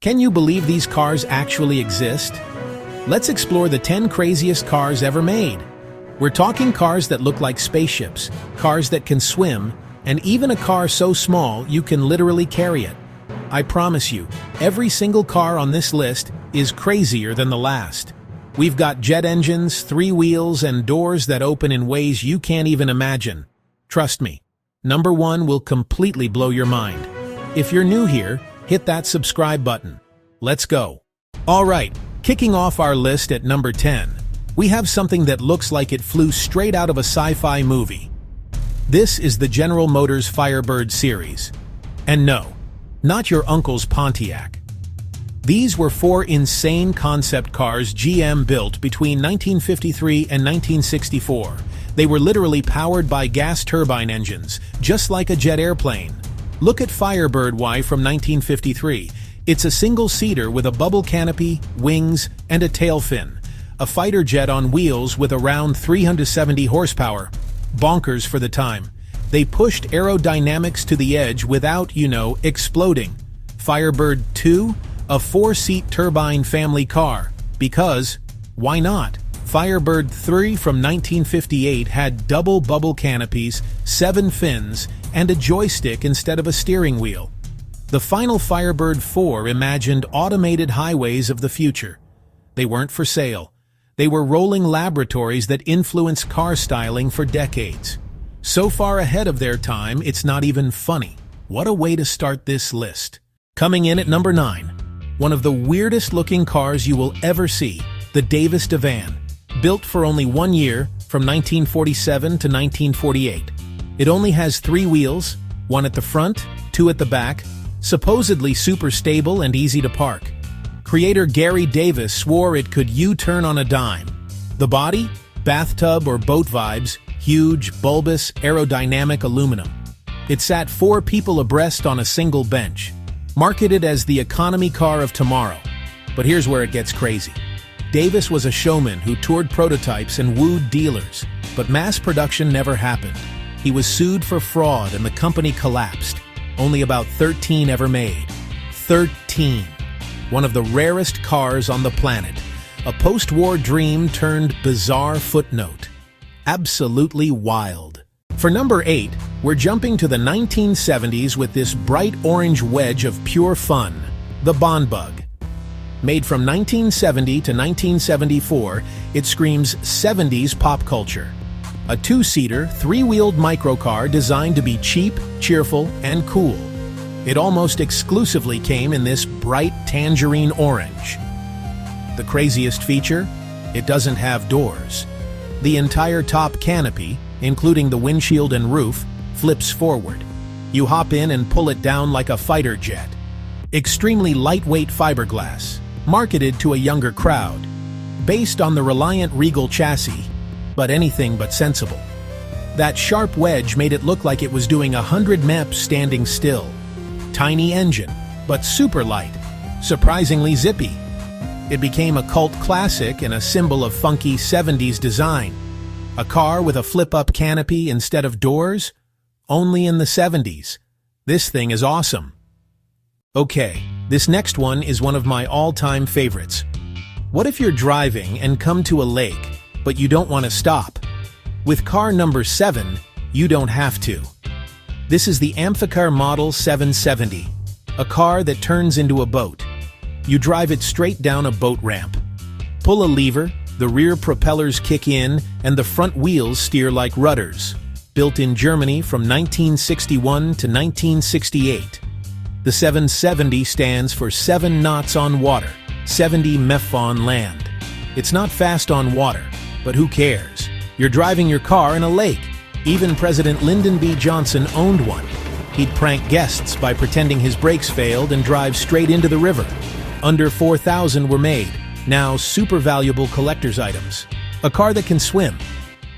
Can you believe these cars actually exist? Let's explore the 10 craziest cars ever made. We're talking cars that look like spaceships, cars that can swim, and even a car so small you can literally carry it. I promise you, every single car on this list is crazier than the last. We've got jet engines, 3 wheels, and doors that open in ways you can't even imagine. Trust me, number 1 will completely blow your mind. If you're new here, hit that subscribe button. Let's go. Alright, kicking off our list at number 10, we have something that looks like it flew straight out of a sci-fi movie. This is the General Motors Firebird series. And no, not your uncle's Pontiac. These were 4 insane concept cars GM built between 1953 and 1964. They were literally powered by gas turbine engines, just like a jet airplane. Look at Firebird Y from 1953. It's a single-seater with a bubble canopy, wings, and a tail fin. A fighter jet on wheels with around 370 horsepower. Bonkers for the time. They pushed aerodynamics to the edge without, exploding. Firebird 2, a 4-seat turbine family car. Because, why not? Firebird 3 from 1958 had double bubble canopies, 7 fins, and a joystick instead of a steering wheel. The final Firebird 4 imagined automated highways of the future. They weren't for sale. They were rolling laboratories that influenced car styling for decades. So far ahead of their time, it's not even funny. What a way to start this list. Coming in at number 9, one of the weirdest looking cars you will ever see, the Davis DeVan. Built for only 1 year, from 1947 to 1948. It only has 3 wheels, 1 at the front, 2 at the back, supposedly super stable and easy to park. Creator Gary Davis swore it could U-turn on a dime. The body? Bathtub or boat vibes, huge, bulbous, aerodynamic aluminum. It sat 4 people abreast on a single bench. Marketed as the economy car of tomorrow. But here's where it gets crazy. Davis was a showman who toured prototypes and wooed dealers, but mass production never happened. He was sued for fraud and the company collapsed. Only about 13 ever made. 13. One of the rarest cars on the planet. A post-war dream turned bizarre footnote. Absolutely wild. For number 8, we're jumping to the 1970s with this bright orange wedge of pure fun, the Bond Bug. Made from 1970 to 1974, it screams 70s pop culture. A 2-seater, 3-wheeled microcar designed to be cheap, cheerful, and cool. It almost exclusively came in this bright tangerine orange. The craziest feature? It doesn't have doors. The entire top canopy, including the windshield and roof, flips forward. You hop in and pull it down like a fighter jet. Extremely lightweight fiberglass. Marketed to a younger crowd, based on the Reliant Regal chassis, but anything but sensible. That sharp wedge made it look like it was doing 100 mph standing still. Tiny engine, but super light, surprisingly zippy. It became a cult classic and a symbol of funky 70s design. A car with a flip-up canopy instead of doors? Only in the 70s. This thing is awesome. Okay. This next one is one of my all-time favorites. What if you're driving and come to a lake, but you don't want to stop? With car number 7, you don't have to. This is the Amphicar Model 770, a car that turns into a boat. You drive it straight down a boat ramp. Pull a lever, the rear propellers kick in, and the front wheels steer like rudders. Built in Germany from 1961 to 1968. The 770 stands for 7 knots on water, 70 mph on land. It's not fast on water, but who cares? You're driving your car in a lake. Even President Lyndon B. Johnson owned one. He'd prank guests by pretending his brakes failed and drive straight into the river. Under 4,000 were made, now super valuable collector's items. A car that can swim.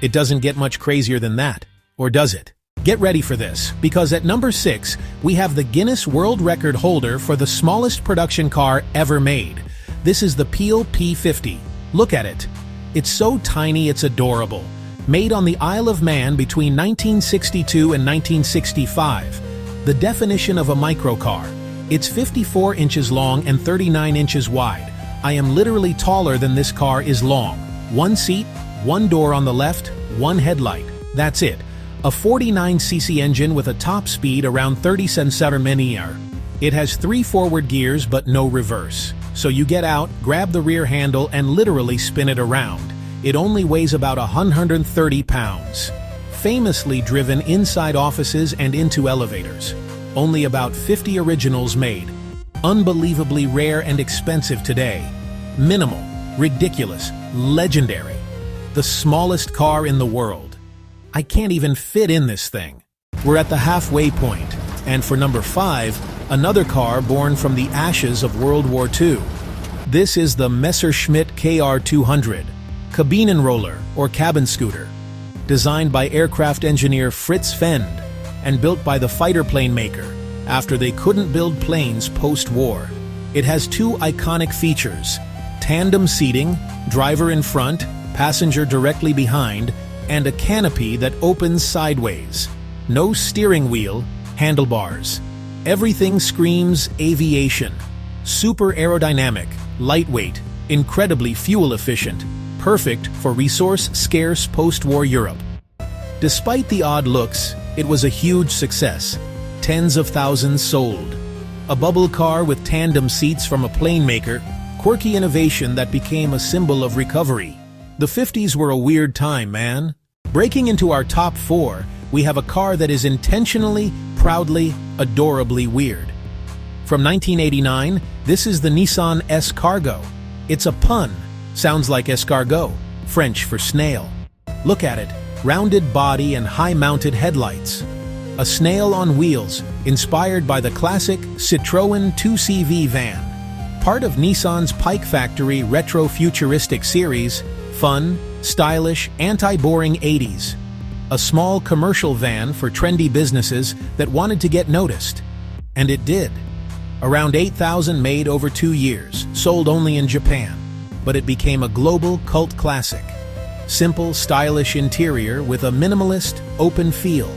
It doesn't get much crazier than that, or does it? Get ready for this, because at number 6, we have the Guinness World Record holder for the smallest production car ever made. This is the Peel P50. Look at it. It's so tiny it's adorable. Made on the Isle of Man between 1962 and 1965. The definition of a microcar. It's 54 inches long and 39 inches wide. I am literally taller than this car is long. One seat, one door on the left, one headlight. That's it. A 49cc engine with a top speed around 30 cm/h. It has 3 forward gears but no reverse. So you get out, grab the rear handle and literally spin it around. It only weighs about 130 pounds. Famously driven inside offices and into elevators. Only about 50 originals made. Unbelievably rare and expensive today. Minimal, ridiculous, legendary. The smallest car in the world. I can't even fit in this thing. We're at the halfway point, and for number 5, another car born from the ashes of World War II. This is the Messerschmitt KR200, Kabinenroller or cabin scooter, designed by aircraft engineer Fritz Fend and built by the fighter plane maker after they couldn't build planes post-war. It has 2 iconic features: tandem seating, driver in front, passenger directly behind, and a canopy that opens sideways. No steering wheel, handlebars. Everything screams aviation. Super aerodynamic, lightweight, incredibly fuel efficient, perfect for resource-scarce post-war Europe. Despite the odd looks, it was a huge success. Tens of thousands sold. A bubble car with tandem seats from a plane maker, quirky innovation that became a symbol of recovery. The 50s were a weird time, man. Breaking into our top 4, we have a car that is intentionally, proudly, adorably weird. From 1989, this is the Nissan S-Cargo. It's a pun. Sounds like escargot, French for snail. Look at it, rounded body and high-mounted headlights. A snail on wheels, inspired by the classic Citroën 2CV van. Part of Nissan's Pike Factory retro-futuristic series, fun, stylish, anti-boring 80s. A small commercial van for trendy businesses that wanted to get noticed. And it did. Around 8,000 made over 2 years, sold only in Japan. But it became a global cult classic. Simple, stylish interior with a minimalist, open feel.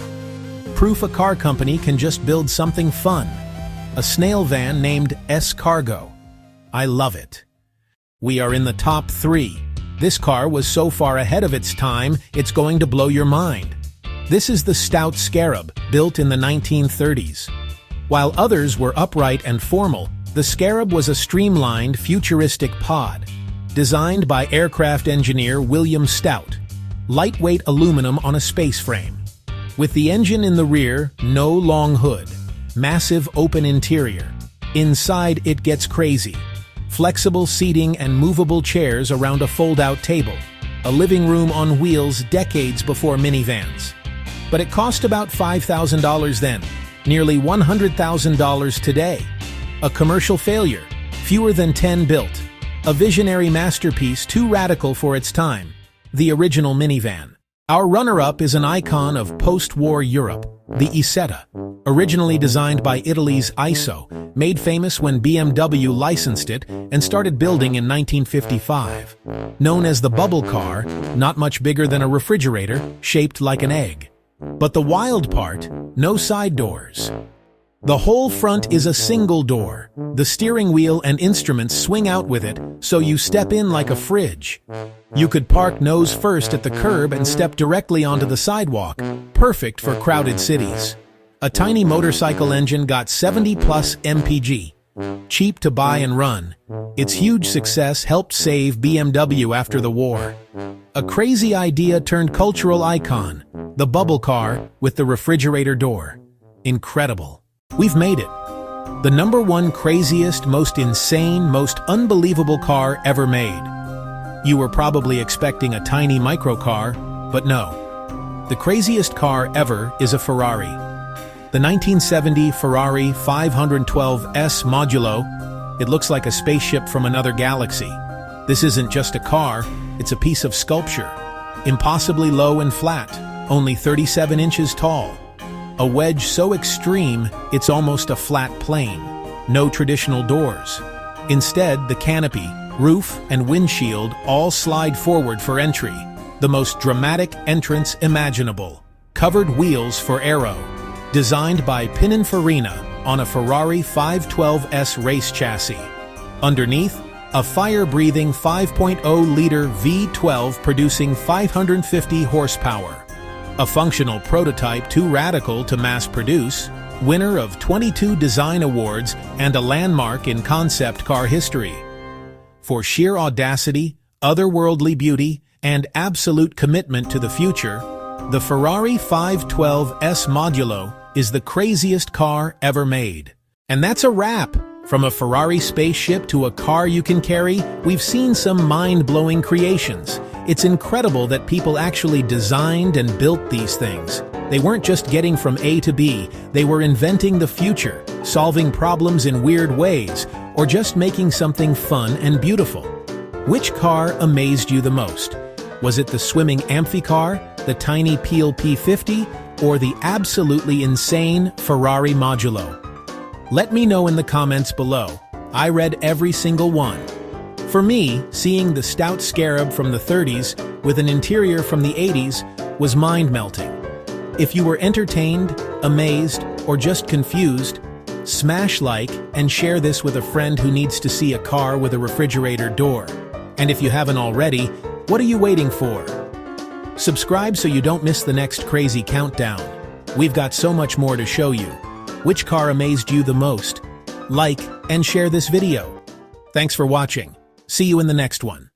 Proof a car company can just build something fun. A snail van named S-Cargo. I love it. We are in the top 3. This car was so far ahead of its time, it's going to blow your mind. This is the Stout Scarab, built in the 1930s. While others were upright and formal, the Scarab was a streamlined, futuristic pod. Designed by aircraft engineer William Stout. Lightweight aluminum on a space frame. With the engine in the rear, no long hood. Massive open interior. Inside, it gets crazy. Flexible seating and movable chairs around a fold-out table. A living room on wheels decades before minivans. But it cost about $5,000 then. Nearly $100,000 today. A commercial failure. Fewer than 10 built. A visionary masterpiece too radical for its time. The original minivan. Our runner-up is an icon of post-war Europe, the Isetta. Originally designed by Italy's ISO, made famous when BMW licensed it and started building in 1955. Known as the bubble car, not much bigger than a refrigerator, shaped like an egg. But the wild part, no side doors. The whole front is a single door. The steering wheel and instruments swing out with it, so you step in like a fridge. You could park nose first at the curb and step directly onto the sidewalk, perfect for crowded cities. A tiny motorcycle engine got 70+ mpg. Cheap to buy and run. Its huge success helped save BMW after the war. A crazy idea turned cultural icon, the bubble car with the refrigerator door. Incredible. We've made it. The number 1 craziest, most insane, most unbelievable car ever made. You were probably expecting a tiny microcar, but no. The craziest car ever is a Ferrari. The 1970 Ferrari 512S Modulo. It looks like a spaceship from another galaxy. This isn't just a car, it's a piece of sculpture. Impossibly low and flat, only 37 inches tall. A wedge so extreme, it's almost a flat plane. No traditional doors. Instead, the canopy, roof, and windshield all slide forward for entry. The most dramatic entrance imaginable. Covered wheels for aero. Designed by Pininfarina, on a Ferrari 512S race chassis. Underneath, a fire-breathing 5.0-liter V12 producing 550 horsepower. A functional prototype too radical to mass-produce, winner of 22 design awards and a landmark in concept car history. For sheer audacity, otherworldly beauty, and absolute commitment to the future, the Ferrari 512S Modulo is the craziest car ever made. And that's a wrap! From a Ferrari spaceship to a car you can carry, we've seen some mind-blowing creations. It's incredible that people actually designed and built these things. They weren't just getting from A to B, they were inventing the future, solving problems in weird ways, or just making something fun and beautiful. Which car amazed you the most? Was it the swimming amphicar, the tiny Peel P50, or the absolutely insane Ferrari Modulo? Let me know in the comments below. I read every single one. For me, seeing the stout scarab from the 30s with an interior from the 80s was mind-melting. If you were entertained, amazed, or just confused, smash like and share this with a friend who needs to see a car with a refrigerator door. And if you haven't already, what are you waiting for? Subscribe so you don't miss the next crazy countdown. We've got so much more to show you. Which car amazed you the most? Like and share this video. Thanks for watching. See you in the next one.